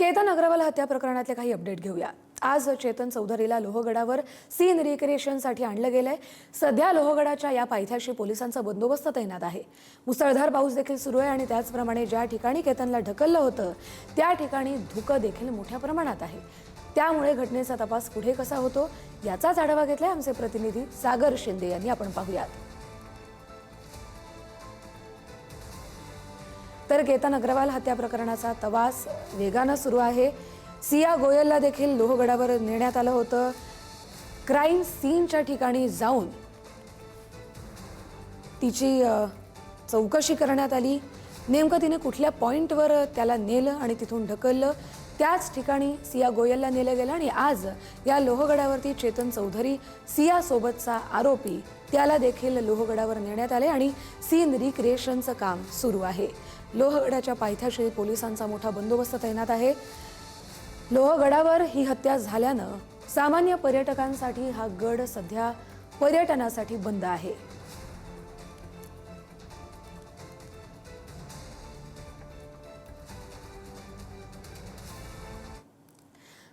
केतन अग्रवाल हत्या प्रकरणातले काही अपडेट घेऊया। आज चेतन चौधरीला लोहगडावर सीन रिक्रिएशनसाठी आणलं गेलंय। सध्या लोहगडाच्या या पायथ्याशी पोलिसांचा बंदोबस्त तैनात आहे। मुसळधार पाऊस देखील सुरू आहे आणि त्याचप्रमाणे ज्या ठिकाणी केतनला ढकललं होतं त्या ठिकाणी धुकं देखील मोठ्या प्रमाणात आहे। त्यामुळे घटनेचा तपास पुढे कसा होतो याचाच आढावा घेतलाय आमचे प्रतिनिधी सागर शिंदे यांनी। आपण पाहूयात। तर केतन अग्रवाल हत्या प्रकरणाचा तपास वेगाने सुरू आहे। सिया गोयलला देखील लोहगडावर नेण्यात आलं होतं। क्राइम सीनच्या ठिकाणी जाऊन तिची चौकशी करण्यात आली। नेमकं तिने कुठल्या पॉइंटवर त्याला नेलं आणि तिथून ढकललं त्याच ठिकाणी सिया गोयलला नेलं गेलं आणि आज या लोहगडावरती चेतन चौधरी सिया सोबतचा आरोपी त्याला देखील लोहगडावर नेण्यात आले आणि सीन रिक्रिएशनचं काम सुरू आहे। लोहगडाच्या पायथ्याशी पोलिसांचा मोठा बंदोबस्त तैनात आहे। लोहगडावर ही हत्या झाल्यानं सामान्य पर्यटकांसाठी हा गड सध्या पर्यटनासाठी बंद आहे।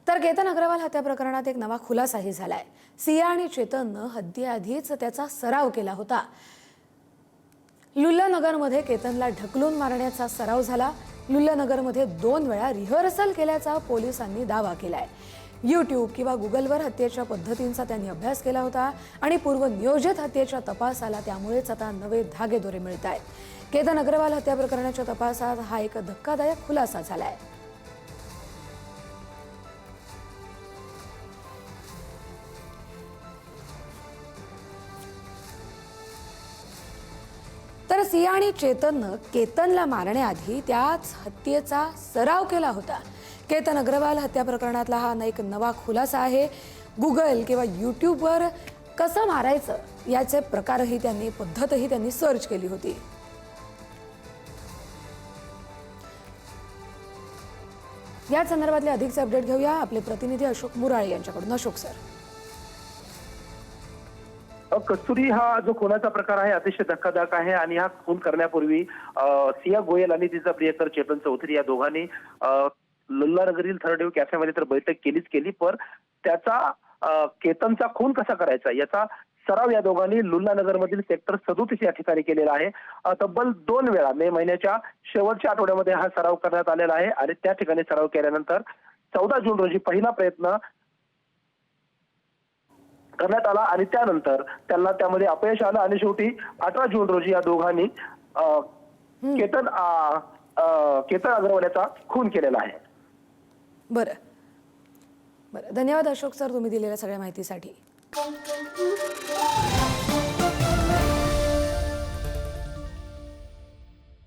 तर केतन अग्रवाल हत्या प्रकरणात एक नवा खुलासाही झालाय। सिया आणि चेतननं हत्येआधीच त्याचा सराव केला होता। लुल्लानगरमध्ये केतनला ढकलून मारण्याचा सराव झाला। लुल्लानगरमध्ये 2 वेळा रिहर्सल केल्याचा पोलिसांनी दावा केलाय। YouTube किंवा गुगलवर हत्येच्या पद्धतींचा त्यांनी अभ्यास केला होता आणि पूर्वनियोजित हत्येच्या तपासाला त्यामुळेच आता नवे धागेदोरे मिळत आहेत। केतन अग्रवाल हत्या प्रकरणाच्या तपासात हा एक धक्कादायक खुलासा झालाय। तर सिया आणि चेतननं केतनला मारण्याआधी त्याच हत्येचा सराव केला होता। केतन अग्रवाल हत्या प्रकरणातला हा एक नवा खुलासा आहे। गुगल किंवा YouTubeवर कसं मारायचं याचे प्रकारही त्यांनी पद्धतही त्यांनी सर्च केली होती। या संदर्भातले अधिकचे अपडेट घेऊया आपले प्रतिनिधी अशोक मुराळे यांच्याकडून। अशोक सर, कस्तुरी हा जो खुनाचा प्रकार आहे अतिशय धक्कादायक आहे आणि हा खून करण्यापूर्वी सिया गोयल आणि तिचा प्रियकर चेतन चौधरी या दोघांनी लुल्लानगरील थर्ड वेव्ह कॅफेमध्ये तर बैठक केली, पण त्याचा केतनचा खून कसा करायचा याचा सराव या दोघांनी लुल्लानगर मधील सेक्टर 37 या ठिकाणी केलेला आहे। तब्बल 2 वेळा मे महिन्याच्या शेवटच्या आठवड्यामध्ये हा सराव करण्यात आलेला आहे आणि त्या ठिकाणी सराव केल्यानंतर 14 जून रोजी पहिला प्रयत्न करण्यात आला आणि त्यानंतर त्यांना त्यामध्ये अपयश आलं आणि शेवटी 18 जून रोजी या दोघांनी केतन अग्रवाल याचा खून केलेला आहे। बरं, धन्यवाद अशोक सर तुम्ही दिलेल्या सगळ्या माहितीसाठी।